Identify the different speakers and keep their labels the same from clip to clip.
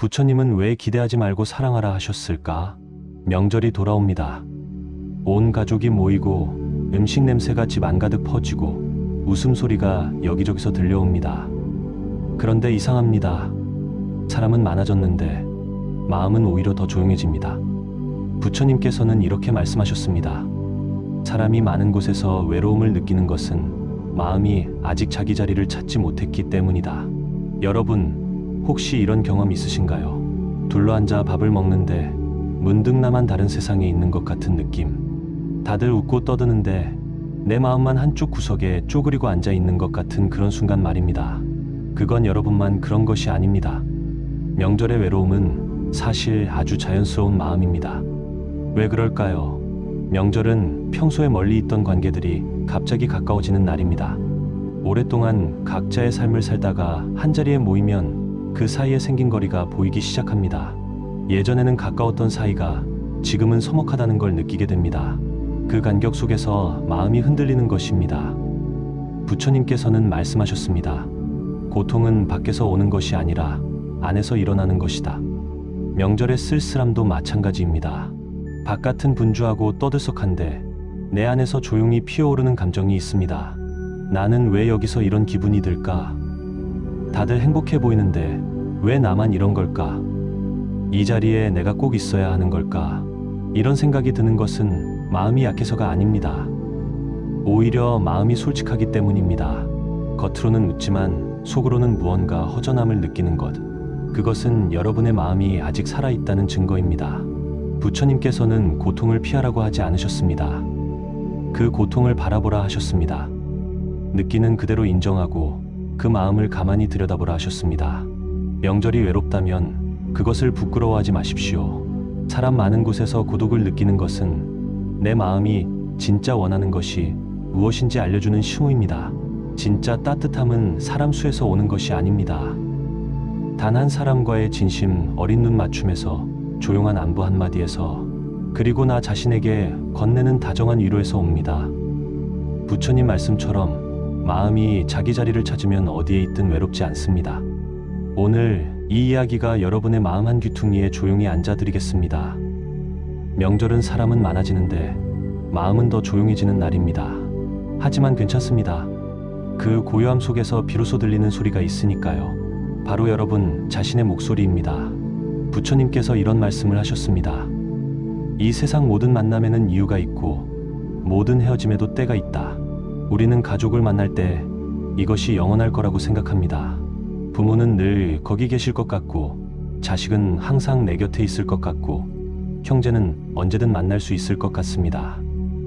Speaker 1: 부처님은 왜 기대하지 말고 사랑하라 하셨을까? 명절이 돌아옵니다. 온 가족이 모이고 음식 냄새가 집 안가득 퍼지고 웃음소리가 여기저기서 들려옵니다. 그런데 이상합니다. 사람은 많아졌는데 마음은 오히려 더 조용해집니다. 부처님께서는 이렇게 말씀하셨습니다. 사람이 많은 곳에서 외로움을 느끼는 것은 마음이 아직 자기 자리를 찾지 못했기 때문이다. 여러분, 혹시 이런 경험 있으신가요? 둘러앉아 밥을 먹는데 문득 나만 다른 세상에 있는 것 같은 느낌. 다들 웃고 떠드는데 내 마음만 한쪽 구석에 쪼그리고 앉아 있는 것 같은 그런 순간 말입니다. 그건 여러분만 그런 것이 아닙니다. 명절의 외로움은 사실 아주 자연스러운 마음입니다. 왜 그럴까요? 명절은 평소에 멀리 있던 관계들이 갑자기 가까워지는 날입니다. 오랫동안 각자의 삶을 살다가 한자리에 모이면 그 사이에 생긴 거리가 보이기 시작합니다. 예전에는 가까웠던 사이가 지금은 서먹하다는 걸 느끼게 됩니다. 그 간격 속에서 마음이 흔들리는 것입니다. 부처님께서는 말씀하셨습니다. 고통은 밖에서 오는 것이 아니라 안에서 일어나는 것이다. 명절의 쓸쓸함도 마찬가지입니다. 바깥은 분주하고 떠들썩한데 내 안에서 조용히 피어오르는 감정이 있습니다. 나는 왜 여기서 이런 기분이 들까? 다들 행복해 보이는데 왜 나만 이런 걸까? 이 자리에 내가 꼭 있어야 하는 걸까? 이런 생각이 드는 것은 마음이 약해서가 아닙니다. 오히려 마음이 솔직하기 때문입니다. 겉으로는 웃지만 속으로는 무언가 허전함을 느끼는 것. 그것은 여러분의 마음이 아직 살아있다는 증거입니다. 부처님께서는 고통을 피하라고 하지 않으셨습니다. 그 고통을 바라보라 하셨습니다. 느끼는 그대로 인정하고 그 마음을 가만히 들여다보라 하셨습니다. 명절이 외롭다면 그것을 부끄러워하지 마십시오. 사람 많은 곳에서 고독을 느끼는 것은 내 마음이 진짜 원하는 것이 무엇인지 알려주는 징후입니다. 진짜 따뜻함은 사람 수에서 오는 것이 아닙니다. 단 한 사람과의 진심 어린 눈 맞춤에서, 조용한 안부 한마디에서, 그리고 나 자신에게 건네는 다정한 위로에서 옵니다. 부처님 말씀처럼 마음이 자기 자리를 찾으면 어디에 있든 외롭지 않습니다. 오늘 이 이야기가 여러분의 마음 한 귀퉁이에 조용히 앉아드리겠습니다. 명절은 사람은 많아지는데 마음은 더 조용해지는 날입니다. 하지만 괜찮습니다. 그 고요함 속에서 비로소 들리는 소리가 있으니까요. 바로 여러분 자신의 목소리입니다. 부처님께서 이런 말씀을 하셨습니다. 이 세상 모든 만남에는 이유가 있고 모든 헤어짐에도 때가 있다. 우리는 가족을 만날 때 이것이 영원할 거라고 생각합니다. 부모는 늘 거기 계실 것 같고, 자식은 항상 내 곁에 있을 것 같고, 형제는 언제든 만날 수 있을 것 같습니다.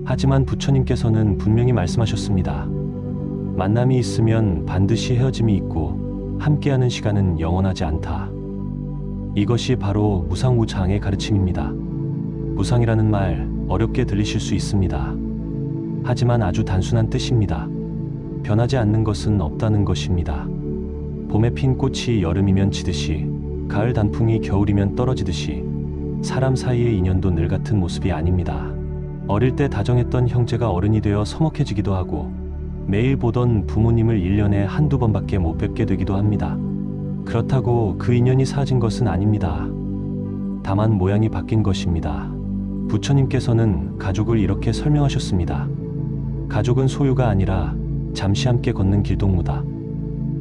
Speaker 1: 하지만 부처님께서는 분명히 말씀하셨습니다. 만남이 있으면 반드시 헤어짐이 있고 함께하는 시간은 영원하지 않다. 이것이 바로 무상무常의 가르침입니다. 무상이라는 말 어렵게 들리실 수 있습니다. 하지만 아주 단순한 뜻입니다. 변하지 않는 것은 없다는 것입니다. 봄에 핀 꽃이 여름이면 지듯이, 가을 단풍이 겨울이면 떨어지듯이 사람 사이의 인연도 늘 같은 모습이 아닙니다. 어릴 때 다정했던 형제가 어른이 되어 서먹해지기도 하고, 매일 보던 부모님을 1년에 한두 번밖에 못 뵙게 되기도 합니다. 그렇다고 그 인연이 사라진 것은 아닙니다. 다만 모양이 바뀐 것입니다. 부처님께서는 가족을 이렇게 설명하셨습니다. 가족은 소유가 아니라 잠시 함께 걷는 길동무다.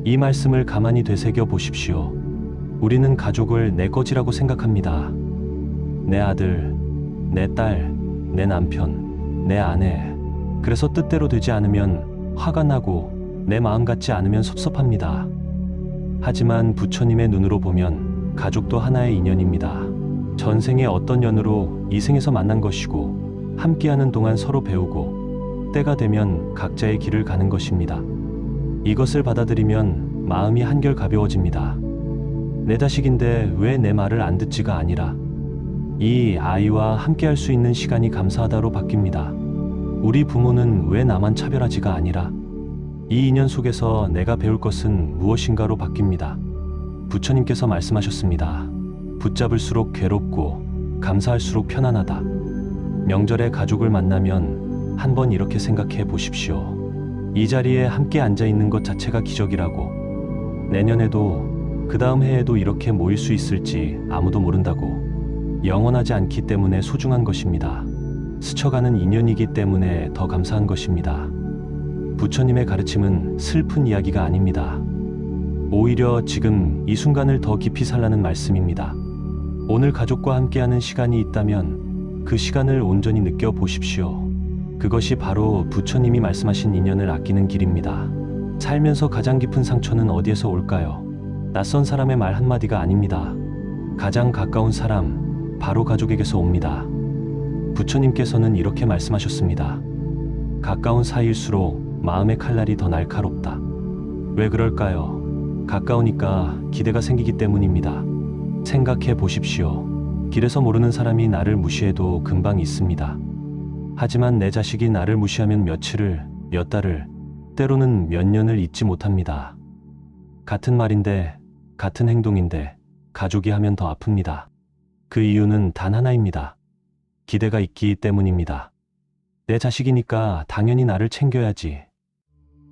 Speaker 1: 이 말씀을 가만히 되새겨 보십시오. 우리는 가족을 내 거지라고 생각합니다. 내 아들, 내 딸, 내 남편, 내 아내. 그래서 뜻대로 되지 않으면 화가 나고 내 마음 같지 않으면 섭섭합니다. 하지만 부처님의 눈으로 보면 가족도 하나의 인연입니다. 전생에 어떤 연으로 이 생에서 만난 것이고, 함께하는 동안 서로 배우고 때가 되면 각자의 길을 가는 것입니다. 이것을 받아들이면 마음이 한결 가벼워집니다. 내 자식인데 왜 내 말을 안 듣지가 아니라, 이 아이와 함께할 수 있는 시간이 감사하다로 바뀝니다. 우리 부모는 왜 나만 차별하지가 아니라, 이 인연 속에서 내가 배울 것은 무엇인가로 바뀝니다. 부처님께서 말씀하셨습니다. 붙잡을수록 괴롭고 감사할수록 편안하다. 명절에 가족을 만나면 한번 이렇게 생각해 보십시오. 이 자리에 함께 앉아 있는 것 자체가 기적이라고. 내년에도 그 다음 해에도 이렇게 모일 수 있을지 아무도 모른다고. 영원하지 않기 때문에 소중한 것입니다. 스쳐가는 인연이기 때문에 더 감사한 것입니다. 부처님의 가르침은 슬픈 이야기가 아닙니다. 오히려 지금 이 순간을 더 깊이 살라는 말씀입니다. 오늘 가족과 함께하는 시간이 있다면 그 시간을 온전히 느껴보십시오. 그것이 바로 부처님이 말씀하신 인연을 아끼는 길입니다. 살면서 가장 깊은 상처는 어디에서 올까요? 낯선 사람의 말 한마디가 아닙니다. 가장 가까운 사람, 바로 가족에게서 옵니다. 부처님께서는 이렇게 말씀하셨습니다. 가까운 사이일수록 마음의 칼날이 더 날카롭다. 왜 그럴까요? 가까우니까 기대가 생기기 때문입니다. 생각해 보십시오. 길에서 모르는 사람이 나를 무시해도 금방 잊습니다. 하지만 내 자식이 나를 무시하면 며칠을, 몇 달을, 때로는 몇 년을 잊지 못합니다. 같은 말인데, 같은 행동인데 가족이 하면 더 아픕니다. 그 이유는 단 하나입니다. 기대가 있기 때문입니다. 내 자식이니까 당연히 나를 챙겨야지.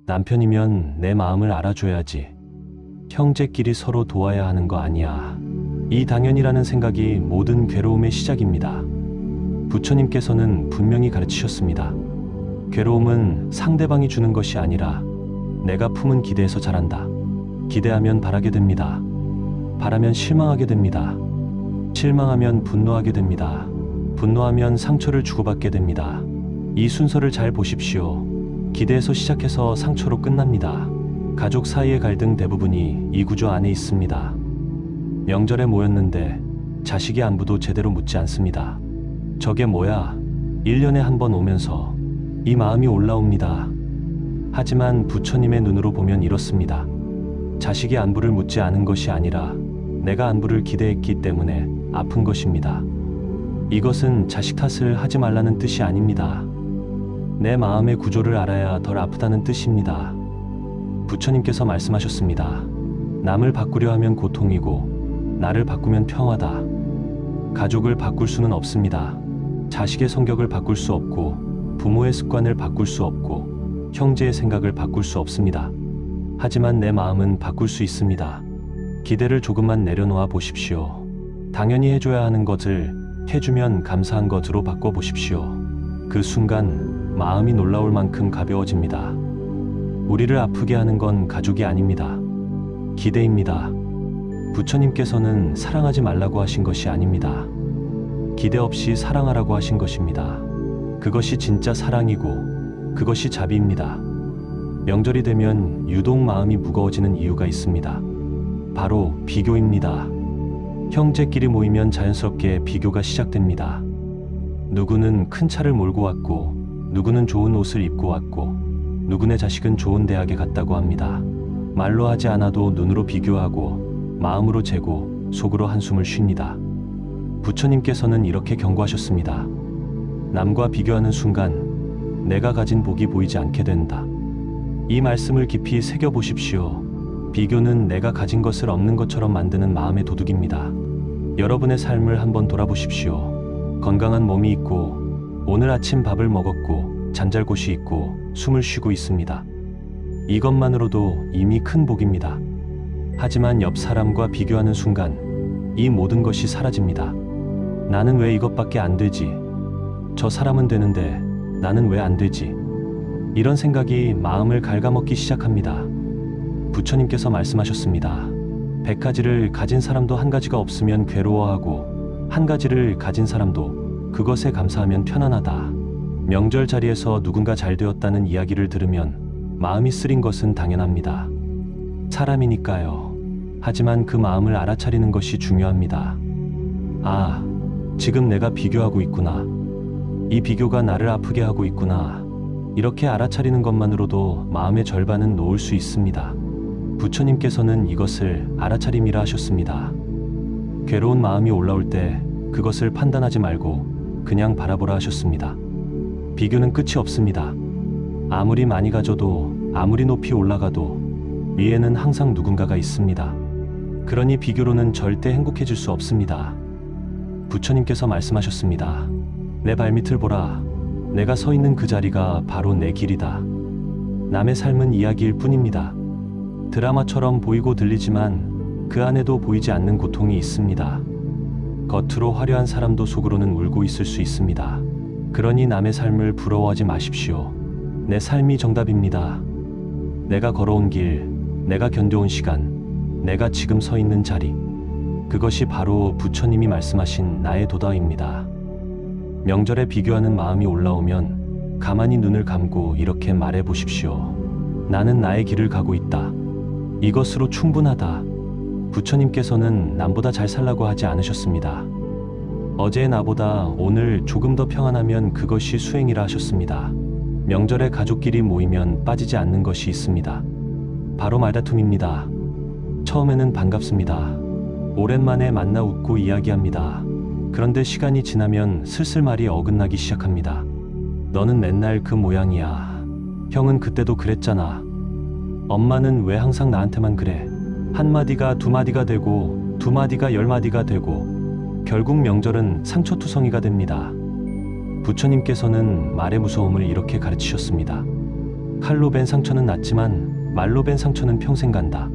Speaker 1: 남편이면 내 마음을 알아줘야지. 형제끼리 서로 도와야 하는 거 아니야. 이 당연이라는 생각이 모든 괴로움의 시작입니다. 부처님께서는 분명히 가르치셨습니다. 괴로움은 상대방이 주는 것이 아니라 내가 품은 기대에서 자란다. 기대하면 바라게 됩니다. 바라면 실망하게 됩니다. 실망하면 분노하게 됩니다. 분노하면 상처를 주고받게 됩니다. 이 순서를 잘 보십시오. 기대에서 시작해서 상처로 끝납니다. 가족 사이의 갈등 대부분이 이 구조 안에 있습니다. 명절에 모였는데 자식이 안부도 제대로 묻지 않습니다. 저게 뭐야? 1년에 한 번 오면서 이 마음이 올라옵니다. 하지만 부처님의 눈으로 보면 이렇습니다. 자식이 안부를 묻지 않은 것이 아니라 내가 안부를 기대했기 때문에 아픈 것입니다. 이것은 자식 탓을 하지 말라는 뜻이 아닙니다. 내 마음의 구조를 알아야 덜 아프다는 뜻입니다. 부처님께서 말씀하셨습니다. 남을 바꾸려 하면 고통이고 나를 바꾸면 평화다. 가족을 바꿀 수는 없습니다. 자식의 성격을 바꿀 수 없고 부모의 습관을 바꿀 수 없고 형제의 생각을 바꿀 수 없습니다. 하지만 내 마음은 바꿀 수 있습니다. 기대를 조금만 내려놓아 보십시오. 당연히 해줘야 하는 것을 해주면 감사한 것으로 바꿔보십시오. 그 순간 마음이 놀라울 만큼 가벼워집니다. 우리를 아프게 하는 건 가족이 아닙니다. 기대입니다. 부처님께서는 사랑하지 말라고 하신 것이 아닙니다. 기대 없이 사랑하라고 하신 것입니다. 그것이 진짜 사랑이고 그것이 자비입니다. 명절이 되면 유독 마음이 무거워지는 이유가 있습니다. 바로 비교입니다. 형제끼리 모이면 자연스럽게 비교가 시작됩니다. 누구는 큰 차를 몰고 왔고 누구는 좋은 옷을 입고 왔고 누구네 자식은 좋은 대학에 갔다고 합니다. 말로 하지 않아도 눈으로 비교하고 마음으로 재고 속으로 한숨을 쉽니다. 부처님께서는 이렇게 경고하셨습니다. 남과 비교하는 순간 내가 가진 복이 보이지 않게 된다. 이 말씀을 깊이 새겨보십시오. 비교는 내가 가진 것을 없는 것처럼 만드는 마음의 도둑입니다. 여러분의 삶을 한번 돌아보십시오. 건강한 몸이 있고 오늘 아침 밥을 먹었고 잠잘 곳이 있고 숨을 쉬고 있습니다. 이것만으로도 이미 큰 복입니다. 하지만 옆 사람과 비교하는 순간 이 모든 것이 사라집니다. 나는 왜 이것밖에 안 되지? 저 사람은 되는데 나는 왜 안 되지? 이런 생각이 마음을 갉아먹기 시작합니다. 부처님께서 말씀하셨습니다. 100가지를 가진 사람도 한 가지가 없으면 괴로워하고 한 가지를 가진 사람도 그것에 감사하면 편안하다. 명절 자리에서 누군가 잘 되었다는 이야기를 들으면 마음이 쓰린 것은 당연합니다. 사람이니까요. 하지만 그 마음을 알아차리는 것이 중요합니다. 아, 지금 내가 비교하고 있구나. 이 비교가 나를 아프게 하고 있구나. 이렇게 알아차리는 것만으로도 마음의 절반은 놓을 수 있습니다. 부처님께서는 이것을 알아차림이라 하셨습니다. 괴로운 마음이 올라올 때 그것을 판단하지 말고 그냥 바라보라 하셨습니다. 비교는 끝이 없습니다. 아무리 많이 가져도 아무리 높이 올라가도 위에는 항상 누군가가 있습니다. 그러니 비교로는 절대 행복해질 수 없습니다. 부처님께서 말씀하셨습니다. 내 발밑을 보라. 내가 서 있는 그 자리가 바로 내 길이다. 남의 삶은 이야기일 뿐입니다. 드라마처럼 보이고 들리지만 그 안에도 보이지 않는 고통이 있습니다. 겉으로 화려한 사람도 속으로는 울고 있을 수 있습니다. 그러니 남의 삶을 부러워하지 마십시오. 내 삶이 정답입니다. 내가 걸어온 길, 내가 견뎌온 시간, 내가 지금 서 있는 자리, 그것이 바로 부처님이 말씀하신 나의 도다입니다. 명절에 비교하는 마음이 올라오면 가만히 눈을 감고 이렇게 말해 보십시오. 나는 나의 길을 가고 있다. 이것으로 충분하다. 부처님께서는 남보다 잘 살라고 하지 않으셨습니다. 어제의 나보다 오늘 조금 더 평안하면 그것이 수행이라 하셨습니다. 명절에 가족끼리 모이면 빠지지 않는 것이 있습니다. 바로 말다툼입니다. 처음에는 반갑습니다. 오랜만에 만나 웃고 이야기합니다. 그런데 시간이 지나면 슬슬 말이 어긋나기 시작합니다. 너는 맨날 그 모양이야. 형은 그때도 그랬잖아. 엄마는 왜 항상 나한테만 그래? 한마디가 두마디가 되고 두마디가 열마디가 되고 결국 명절은 상처투성이가 됩니다. 부처님께서는 말의 무서움을 이렇게 가르치셨습니다. 칼로 벤 상처는 낫지만 말로 벤 상처는 평생 간다.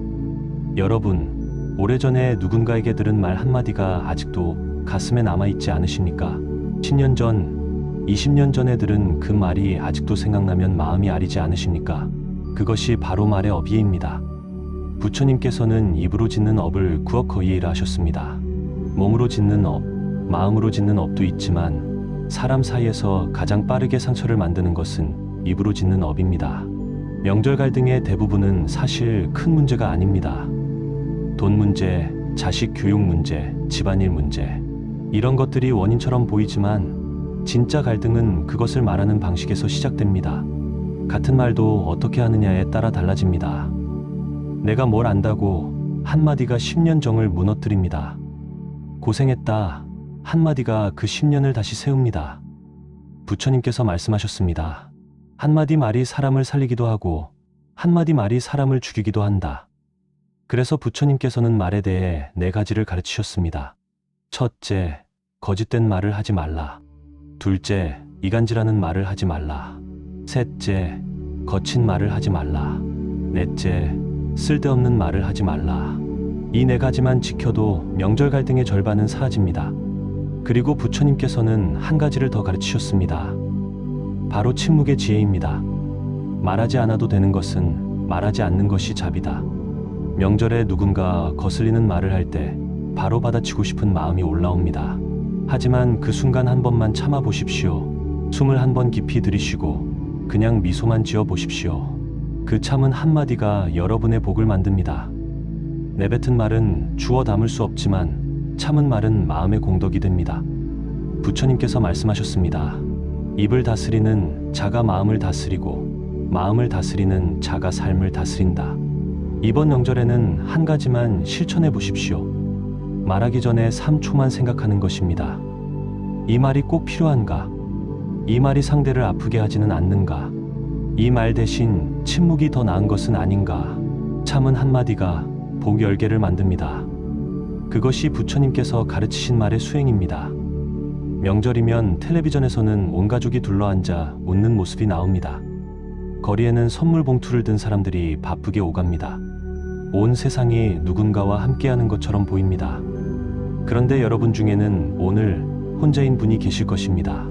Speaker 1: 여러분, 오래전에 누군가에게 들은 말 한마디가 아직도 가슴에 남아있지 않으십니까? 10년 전, 20년 전에 들은 그 말이 아직도 생각나면 마음이 아리지 않으십니까? 그것이 바로 말의 어비예입니다. 부처님께서는 입으로 짓는 업을 구억거이에이라 하셨습니다. 몸으로 짓는 업, 마음으로 짓는 업도 있지만 사람 사이에서 가장 빠르게 상처를 만드는 것은 입으로 짓는 업입니다. 명절 갈등의 대부분은 사실 큰 문제가 아닙니다. 돈 문제, 자식 교육 문제, 집안일 문제, 이런 것들이 원인처럼 보이지만 진짜 갈등은 그것을 말하는 방식에서 시작됩니다. 같은 말도 어떻게 하느냐에 따라 달라집니다. 내가 뭘 안다고 한마디가 10년 정을 무너뜨립니다. 고생했다 한마디가 그 10년을 다시 세웁니다. 부처님께서 말씀하셨습니다. 한마디 말이 사람을 살리기도 하고 한마디 말이 사람을 죽이기도 한다. 그래서 부처님께서는 말에 대해 4가지를 가르치셨습니다. 첫째, 거짓된 말을 하지 말라. 둘째, 이간질하는 말을 하지 말라. 셋째, 거친 말을 하지 말라. 넷째, 쓸데없는 말을 하지 말라. 이 4가지만 지켜도 명절 갈등의 절반은 사라집니다. 그리고 부처님께서는 한 가지를 더 가르치셨습니다. 바로 침묵의 지혜입니다. 말하지 않아도 되는 것은 말하지 않는 것이 답이다. 명절에 누군가 거슬리는 말을 할 때 바로 받아치고 싶은 마음이 올라옵니다. 하지만 그 순간 한 번만 참아 보십시오. 숨을 한 번 깊이 들이쉬고 그냥 미소만 지어 보십시오. 그 참은 한마디가 여러분의 복을 만듭니다. 내뱉은 말은 주워 담을 수 없지만 참은 말은 마음의 공덕이 됩니다. 부처님께서 말씀하셨습니다. 입을 다스리는 자가 마음을 다스리고 마음을 다스리는 자가 삶을 다스린다. 이번 명절에는 한 가지만 실천해 보십시오. 말하기 전에 3초만 생각하는 것입니다. 이 말이 꼭 필요한가? 이 말이 상대를 아프게 하지는 않는가? 이 말 대신 침묵이 더 나은 것은 아닌가? 참은 한마디가 복 10개를 만듭니다. 그것이 부처님께서 가르치신 말의 수행입니다. 명절이면 텔레비전에서는 온 가족이 둘러앉아 웃는 모습이 나옵니다. 거리에는 선물 봉투를 든 사람들이 바쁘게 오갑니다. 온 세상이 누군가와 함께하는 것처럼 보입니다. 그런데 여러분 중에는 오늘 혼자인 분이 계실 것입니다.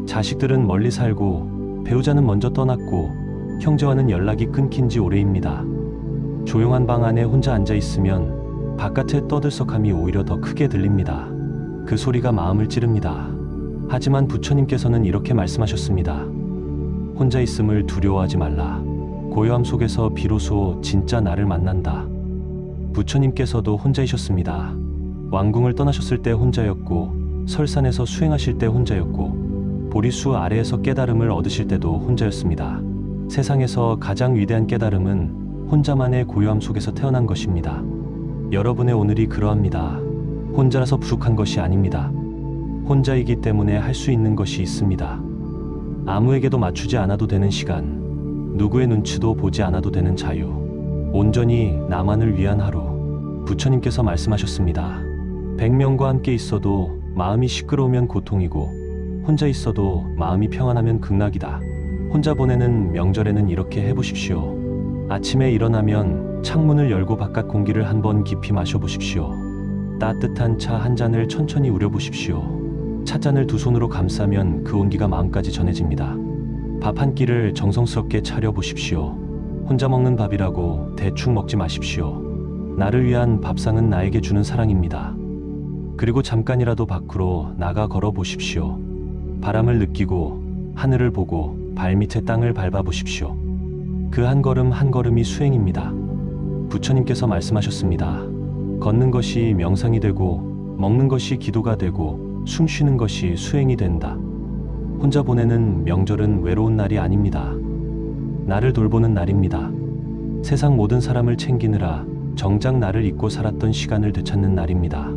Speaker 1: 자식들은 멀리 살고 배우자는 먼저 떠났고 형제와는 연락이 끊긴 지 오래입니다. 조용한 방 안에 혼자 앉아 있으면 바깥의 떠들썩함이 오히려 더 크게 들립니다. 그 소리가 마음을 찌릅니다. 하지만 부처님께서는 이렇게 말씀하셨습니다. 혼자 있음을 두려워하지 말라. 고요함 속에서 비로소 진짜 나를 만난다. 부처님께서도 혼자이셨습니다. 왕궁을 떠나셨을 때 혼자였고 설산에서 수행하실 때 혼자였고 보리수 아래에서 깨달음을 얻으실 때도 혼자였습니다. 세상에서 가장 위대한 깨달음은 혼자만의 고요함 속에서 태어난 것입니다. 여러분의 오늘이 그러합니다. 혼자라서 부족한 것이 아닙니다. 혼자이기 때문에 할 수 있는 것이 있습니다. 아무에게도 맞추지 않아도 되는 시간, 누구의 눈치도 보지 않아도 되는 자유, 온전히 나만을 위한 하루. 부처님께서 말씀하셨습니다. 100명과 함께 있어도 마음이 시끄러우면 고통이고 혼자 있어도 마음이 평안하면 극락이다. 혼자 보내는 명절에는 이렇게 해보십시오. 아침에 일어나면 창문을 열고 바깥 공기를 한번 깊이 마셔보십시오. 따뜻한 차 한 잔을 천천히 우려보십시오. 찻잔을 두 손으로 감싸면 그 온기가 마음까지 전해집니다. 밥 한 끼를 정성스럽게 차려보십시오. 혼자 먹는 밥이라고 대충 먹지 마십시오. 나를 위한 밥상은 나에게 주는 사랑입니다. 그리고 잠깐이라도 밖으로 나가 걸어보십시오. 바람을 느끼고 하늘을 보고 발밑의 땅을 밟아보십시오. 그 한 걸음 한 걸음이 수행입니다. 부처님께서 말씀하셨습니다. 걷는 것이 명상이 되고 먹는 것이 기도가 되고 숨 쉬는 것이 수행이 된다. 혼자 보내는 명절은 외로운 날이 아닙니다. 나를 돌보는 날입니다. 세상 모든 사람을 챙기느라 정작 나를 잊고 살았던 시간을 되찾는 날입니다.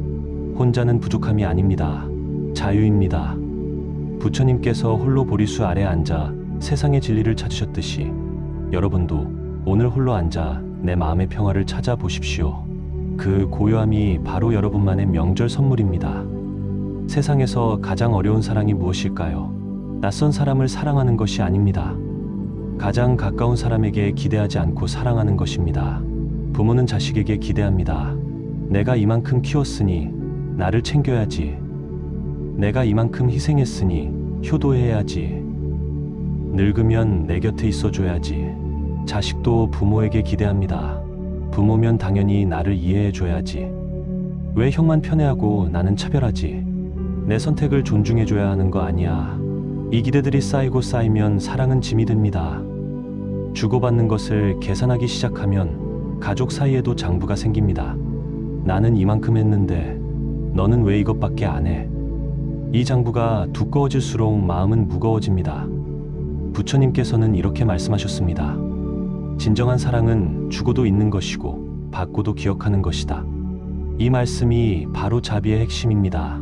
Speaker 1: 혼자는 부족함이 아닙니다. 자유입니다. 부처님께서 홀로 보리수 아래 앉아 세상의 진리를 찾으셨듯이 여러분도 오늘 홀로 앉아 내 마음의 평화를 찾아보십시오. 그 고요함이 바로 여러분만의 명절 선물입니다. 세상에서 가장 어려운 사랑이 무엇일까요? 낯선 사람을 사랑하는 것이 아닙니다. 가장 가까운 사람에게 기대하지 않고 사랑하는 것입니다. 부모는 자식에게 기대합니다. 내가 이만큼 키웠으니 나를 챙겨야지. 내가 이만큼 희생했으니 효도해야지. 늙으면 내 곁에 있어줘야지. 자식도 부모에게 기대합니다. 부모면 당연히 나를 이해해줘야지. 왜 형만 편애하고 나는 차별하지? 내 선택을 존중해줘야 하는 거 아니야. 이 기대들이 쌓이고 쌓이면 사랑은 짐이 됩니다. 주고받는 것을 계산하기 시작하면 가족 사이에도 장부가 생깁니다. 나는 이만큼 했는데 너는 왜 이것밖에 안 해? 이 장부가 두꺼워질수록 마음은 무거워집니다. 부처님께서는 이렇게 말씀하셨습니다. 진정한 사랑은 주고도 있는 것이고 받고도 기억하는 것이다. 이 말씀이 바로 자비의 핵심입니다.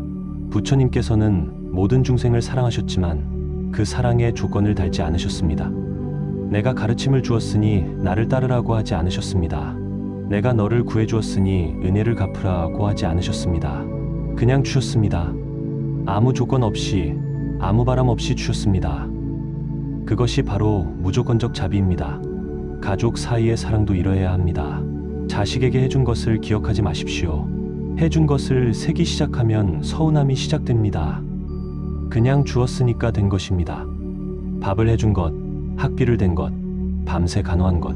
Speaker 1: 부처님께서는 모든 중생을 사랑하셨지만 그 사랑에 조건을 달지 않으셨습니다. 내가 가르침을 주었으니 나를 따르라고 하지 않으셨습니다. 내가 너를 구해주었으니 은혜를 갚으라고 하지 않으셨습니다. 그냥 주셨습니다. 아무 조건 없이 아무 바람 없이 주셨습니다. 그것이 바로 무조건적 자비입니다. 가족 사이의 사랑도 이러해야 합니다. 자식에게 해준 것을 기억하지 마십시오. 해준 것을 세기 시작하면 서운함이 시작됩니다. 그냥 주었으니까 된 것입니다. 밥을 해준 것, 학비를 댄 것, 밤새 간호한 것.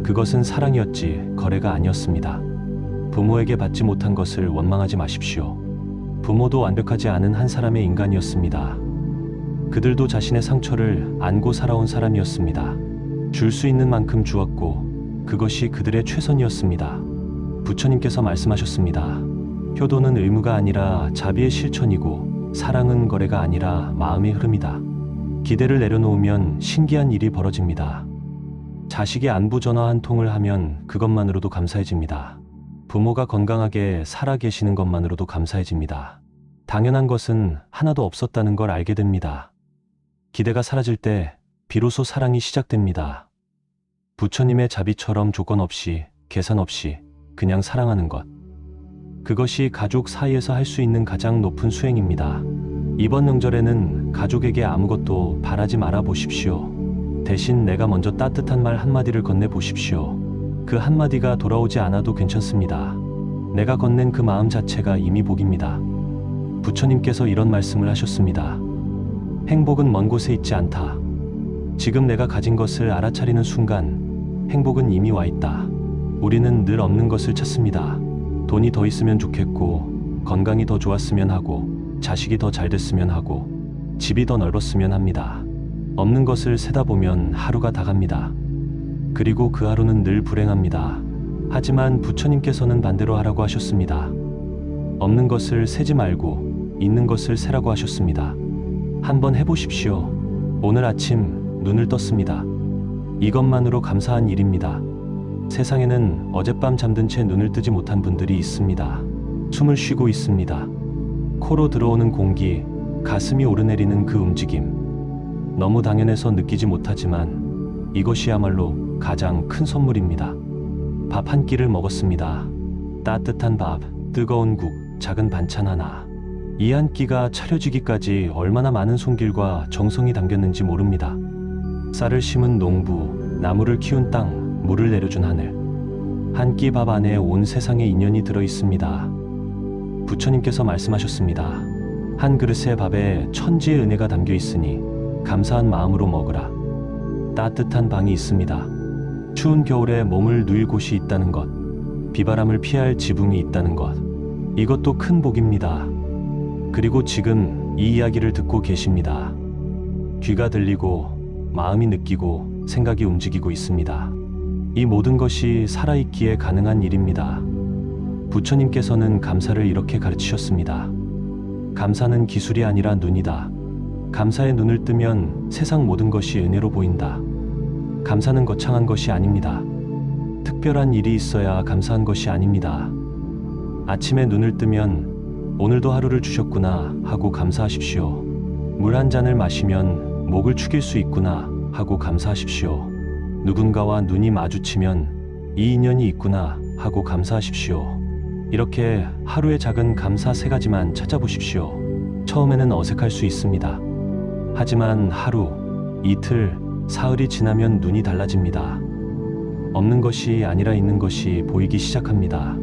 Speaker 1: 그것은 사랑이었지 거래가 아니었습니다. 부모에게 받지 못한 것을 원망하지 마십시오. 부모도 완벽하지 않은 한 사람의 인간이었습니다. 그들도 자신의 상처를 안고 살아온 사람이었습니다. 줄 수 있는 만큼 주었고 그것이 그들의 최선이었습니다. 부처님께서 말씀하셨습니다. 효도는 의무가 아니라 자비의 실천이고 사랑은 거래가 아니라 마음의 흐름이다. 기대를 내려놓으면 신기한 일이 벌어집니다. 자식이 안부 전화 한 통을 하면 그것만으로도 감사해집니다. 부모가 건강하게 살아 계시는 것만으로도 감사해집니다. 당연한 것은 하나도 없었다는 걸 알게 됩니다. 기대가 사라질 때 비로소 사랑이 시작됩니다. 부처님의 자비처럼 조건 없이 계산 없이 그냥 사랑하는 것. 그것이 가족 사이에서 할 수 있는 가장 높은 수행입니다. 이번 명절에는 가족에게 아무것도 바라지 말아 보십시오. 대신 내가 먼저 따뜻한 말 한마디를 건네보십시오. 그 한마디가 돌아오지 않아도 괜찮습니다. 내가 건넨 그 마음 자체가 이미 복입니다. 부처님께서 이런 말씀을 하셨습니다. 행복은 먼 곳에 있지 않다. 지금 내가 가진 것을 알아차리는 순간 행복은 이미 와 있다. 우리는 늘 없는 것을 찾습니다. 돈이 더 있으면 좋겠고 건강이 더 좋았으면 하고 자식이 더 잘 됐으면 하고 집이 더 넓었으면 합니다. 없는 것을 세다 보면 하루가 다 갑니다. 그리고 그 하루는 늘 불행합니다. 하지만 부처님께서는 반대로 하라고 하셨습니다. 없는 것을 세지 말고 있는 것을 세라고 하셨습니다. 한번 해보십시오. 오늘 아침 눈을 떴습니다. 이것만으로 감사한 일입니다. 세상에는 어젯밤 잠든 채 눈을 뜨지 못한 분들이 있습니다. 숨을 쉬고 있습니다. 코로 들어오는 공기, 가슴이 오르내리는 그 움직임. 너무 당연해서 느끼지 못하지만 이것이야말로 가장 큰 선물입니다. 밥 한 끼를 먹었습니다. 따뜻한 밥, 뜨거운 국, 작은 반찬 하나. 이 한 끼가 차려지기까지 얼마나 많은 손길과 정성이 담겼는지 모릅니다. 쌀을 심은 농부, 나무를 키운 땅, 물을 내려준 하늘. 한 끼 밥 안에 온 세상의 인연이 들어 있습니다. 부처님께서 말씀하셨습니다. 한 그릇의 밥에 천지의 은혜가 담겨 있으니 감사한 마음으로 먹으라. 따뜻한 방이 있습니다. 추운 겨울에 몸을 누일 곳이 있다는 것, 비바람을 피할 지붕이 있다는 것, 이것도 큰 복입니다. 그리고 지금 이 이야기를 듣고 계십니다. 귀가 들리고 마음이 느끼고 생각이 움직이고 있습니다. 이 모든 것이 살아있기에 가능한 일입니다. 부처님께서는 감사를 이렇게 가르치셨습니다. 감사는 기술이 아니라 눈이다. 감사의 눈을 뜨면 세상 모든 것이 은혜로 보인다. 감사는 거창한 것이 아닙니다. 특별한 일이 있어야 감사한 것이 아닙니다. 아침에 눈을 뜨면 오늘도 하루를 주셨구나 하고 감사하십시오. 물 한 잔을 마시면 목을 축일 수 있구나 하고 감사하십시오. 누군가와 눈이 마주치면 이 인연이 있구나 하고 감사하십시오. 이렇게 하루의 작은 감사 3가지만 찾아보십시오. 처음에는 어색할 수 있습니다. 하지만 하루, 이틀, 사흘이 지나면 눈이 달라집니다. 없는 것이 아니라 있는 것이 보이기 시작합니다.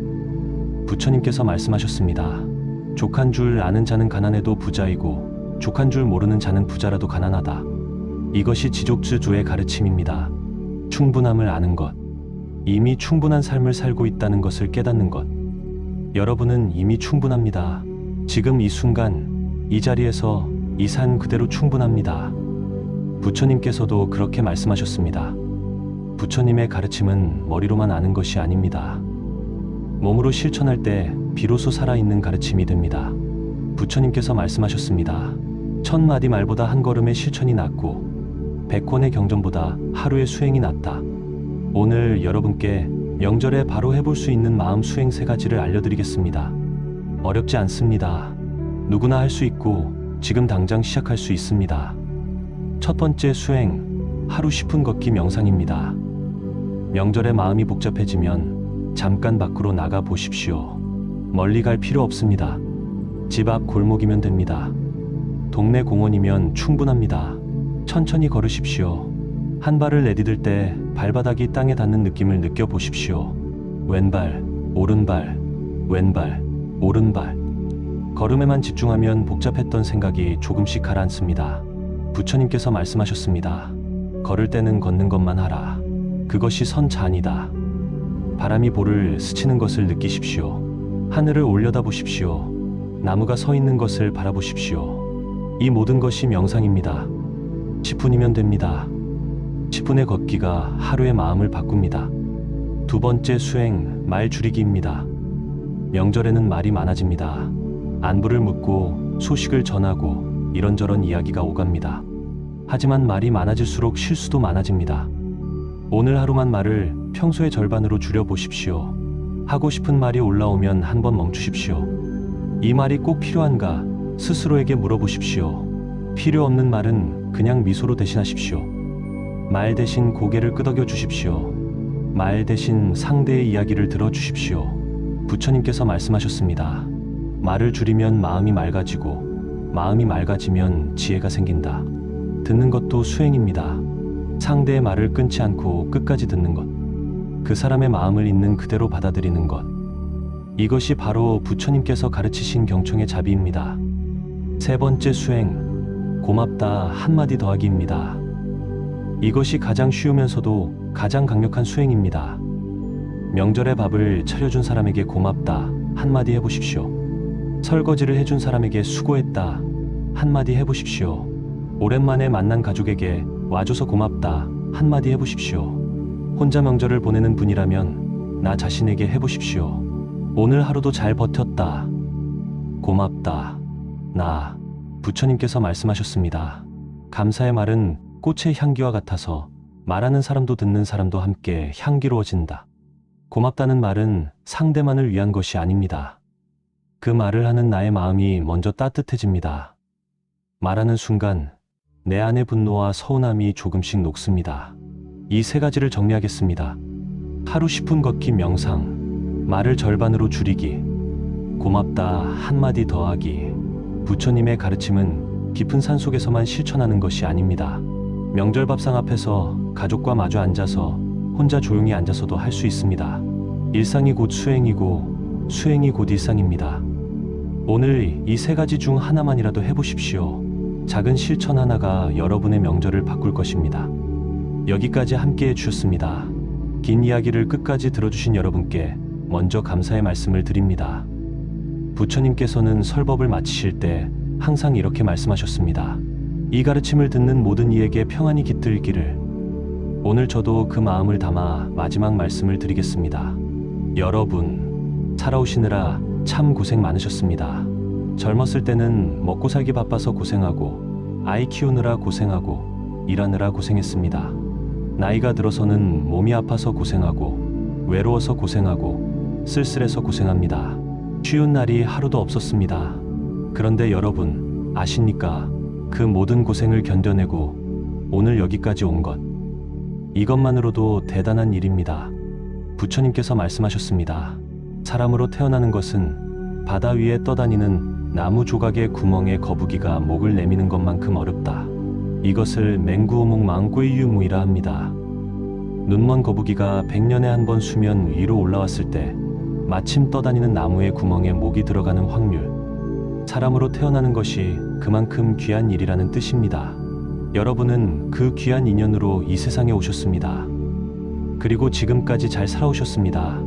Speaker 1: 부처님께서 말씀하셨습니다. 족한 줄 아는 자는 가난해도 부자이고 족한 줄 모르는 자는 부자라도 가난하다. 이것이 지족주주의 가르침입니다. 충분함을 아는 것, 이미 충분한 삶을 살고 있다는 것을 깨닫는 것. 여러분은 이미 충분합니다. 지금 이 순간, 이 자리에서 이 삶 그대로 충분합니다. 부처님께서도 그렇게 말씀하셨습니다. 부처님의 가르침은 머리로만 아는 것이 아닙니다. 몸으로 실천할 때 비로소 살아있는 가르침이 됩니다. 부처님께서 말씀하셨습니다. 1000마디 말보다 한 걸음의 실천이 낫고 100권의 경전보다 하루의 수행이 낫다. 오늘 여러분께 명절에 바로 해볼 수 있는 마음 수행 3가지를 알려드리겠습니다. 어렵지 않습니다. 누구나 할 수 있고 지금 당장 시작할 수 있습니다. 첫 번째 수행, 하루 10분 걷기 명상입니다. 명절에 마음이 복잡해지면 잠깐 밖으로 나가 보십시오. 멀리 갈 필요 없습니다. 집 앞 골목이면 됩니다. 동네 공원이면 충분합니다. 천천히 걸으십시오. 한 발을 내디딜 때 발바닥이 땅에 닿는 느낌을 느껴보십시오. 왼발, 오른발, 왼발, 오른발. 걸음에만 집중하면 복잡했던 생각이 조금씩 가라앉습니다. 부처님께서 말씀하셨습니다. 걸을 때는 걷는 것만 하라. 그것이 선자안이다. 바람이 볼을 스치는 것을 느끼십시오. 하늘을 올려다보십시오. 나무가 서 있는 것을 바라보십시오. 이 모든 것이 명상입니다. 10분이면 됩니다. 10분의 걷기가 하루의 마음을 바꿉니다. 두 번째 수행, 말 줄이기입니다. 명절에는 말이 많아집니다. 안부를 묻고 소식을 전하고 이런저런 이야기가 오갑니다. 하지만 말이 많아질수록 실수도 많아집니다. 오늘 하루만 말을 평소의 절반으로 줄여보십시오. 하고 싶은 말이 올라오면 한번 멈추십시오. 이 말이 꼭 필요한가 스스로에게 물어보십시오. 필요 없는 말은 그냥 미소로 대신하십시오. 말 대신 고개를 끄덕여 주십시오. 말 대신 상대의 이야기를 들어주십시오. 부처님께서 말씀하셨습니다. 말을 줄이면 마음이 맑아지고 마음이 맑아지면 지혜가 생긴다. 듣는 것도 수행입니다. 상대의 말을 끊지 않고 끝까지 듣는 것. 그 사람의 마음을 있는 그대로 받아들이는 것. 이것이 바로 부처님께서 가르치신 경청의 자비입니다. 세 번째 수행, 고맙다 한마디 더하기입니다. 이것이 가장 쉬우면서도 가장 강력한 수행입니다. 명절에 밥을 차려준 사람에게 고맙다 한마디 해보십시오. 설거지를 해준 사람에게 수고했다 한마디 해보십시오. 오랜만에 만난 가족에게 와줘서 고맙다 한마디 해보십시오. 혼자 명절을 보내는 분이라면 나 자신에게 해보십시오. 오늘 하루도 잘 버텼다. 고맙다. 나. 부처님께서 말씀하셨습니다. 감사의 말은 꽃의 향기와 같아서 말하는 사람도 듣는 사람도 함께 향기로워진다. 고맙다는 말은 상대만을 위한 것이 아닙니다. 그 말을 하는 나의 마음이 먼저 따뜻해집니다. 말하는 순간 내 안의 분노와 서운함이 조금씩 녹습니다. 이 3가지를 정리하겠습니다. 하루 10분 걷기 명상, 말을 절반으로 줄이기, 고맙다 한마디 더하기. 부처님의 가르침은 깊은 산속에서만 실천하는 것이 아닙니다. 명절 밥상 앞에서 가족과 마주 앉아서 혼자 조용히 앉아서도 할 수 있습니다. 일상이 곧 수행이고 수행이 곧 일상입니다. 오늘 이 세 가지 중 하나만이라도 해보십시오. 작은 실천 하나가 여러분의 명절을 바꿀 것입니다. 여기까지 함께 해주셨습니다. 긴 이야기를 끝까지 들어주신 여러분께 먼저 감사의 말씀을 드립니다. 부처님께서는 설법을 마치실 때 항상 이렇게 말씀하셨습니다. 이 가르침을 듣는 모든 이에게 평안이 깃들기를. 오늘 저도 그 마음을 담아 마지막 말씀을 드리겠습니다. 여러분, 살아오시느라 참 고생 많으셨습니다. 젊었을 때는 먹고 살기 바빠서 고생하고, 아이 키우느라 고생하고, 일하느라 고생했습니다. 나이가 들어서는 몸이 아파서 고생하고, 외로워서 고생하고, 쓸쓸해서 고생합니다. 쉬운 날이 하루도 없었습니다. 그런데 여러분, 아십니까? 그 모든 고생을 견뎌내고 오늘 여기까지 온 것. 이것만으로도 대단한 일입니다. 부처님께서 말씀하셨습니다. 사람으로 태어나는 것은 바다 위에 떠다니는 나무 조각의 구멍에 거북이가 목을 내미는 것만큼 어렵다. 이것을 맹구오목 망꼬이유무이라 합니다. 눈먼 거북이가 100년에 한 번 수면 위로 올라왔을 때 마침 떠다니는 나무의 구멍에 목이 들어가는 확률. 사람으로 태어나는 것이 그만큼 귀한 일이라는 뜻입니다. 여러분은 그 귀한 인연으로 이 세상에 오셨습니다. 그리고 지금까지 잘 살아오셨습니다.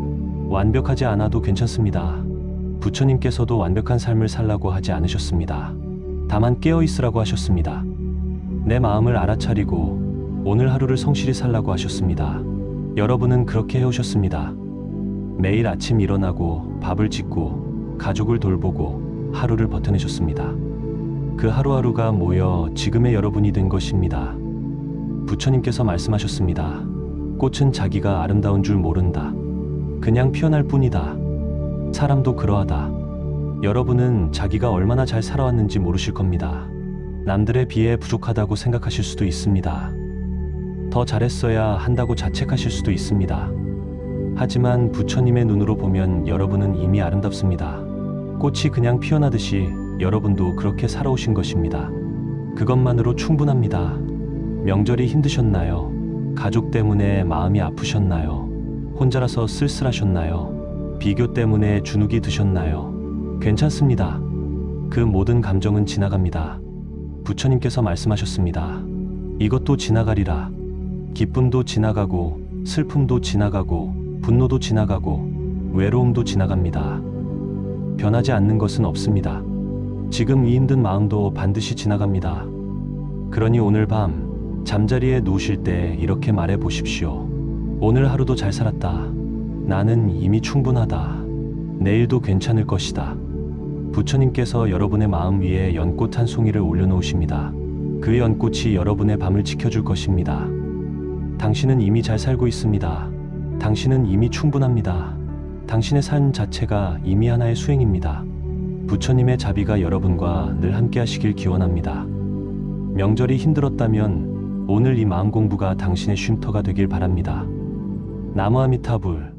Speaker 1: 완벽하지 않아도 괜찮습니다. 부처님께서도 완벽한 삶을 살라고 하지 않으셨습니다. 다만 깨어있으라고 하셨습니다. 내 마음을 알아차리고 오늘 하루를 성실히 살라고 하셨습니다. 여러분은 그렇게 해오셨습니다. 매일 아침 일어나고 밥을 짓고 가족을 돌보고 하루를 버텨내셨습니다. 그 하루하루가 모여 지금의 여러분이 된 것입니다. 부처님께서 말씀하셨습니다. 꽃은 자기가 아름다운 줄 모른다. 그냥 피어날 뿐이다. 사람도 그러하다. 여러분은 자기가 얼마나 잘 살아왔는지 모르실 겁니다. 남들에 비해 부족하다고 생각하실 수도 있습니다. 더 잘했어야 한다고 자책하실 수도 있습니다. 하지만 부처님의 눈으로 보면 여러분은 이미 아름답습니다. 꽃이 그냥 피어나듯이 여러분도 그렇게 살아오신 것입니다. 그것만으로 충분합니다. 명절이 힘드셨나요? 가족 때문에 마음이 아프셨나요? 혼자라서 쓸쓸하셨나요? 비교 때문에 주눅이 드셨나요? 괜찮습니다. 그 모든 감정은 지나갑니다. 부처님께서 말씀하셨습니다. 이것도 지나가리라. 기쁨도 지나가고, 슬픔도 지나가고, 분노도 지나가고, 외로움도 지나갑니다. 변하지 않는 것은 없습니다. 지금 이 힘든 마음도 반드시 지나갑니다. 그러니 오늘 밤 잠자리에 누우실 때 이렇게 말해 보십시오. 오늘 하루도 잘 살았다. 나는 이미 충분하다. 내일도 괜찮을 것이다. 부처님께서 여러분의 마음 위에 연꽃 한 송이를 올려놓으십니다. 그 연꽃이 여러분의 밤을 지켜줄 것입니다. 당신은 이미 잘 살고 있습니다. 당신은 이미 충분합니다. 당신의 삶 자체가 이미 하나의 수행입니다. 부처님의 자비가 여러분과 늘 함께 하시길 기원합니다. 명절이 힘들었다면 오늘 이 마음 공부가 당신의 쉼터가 되길 바랍니다. 나무 아미타불.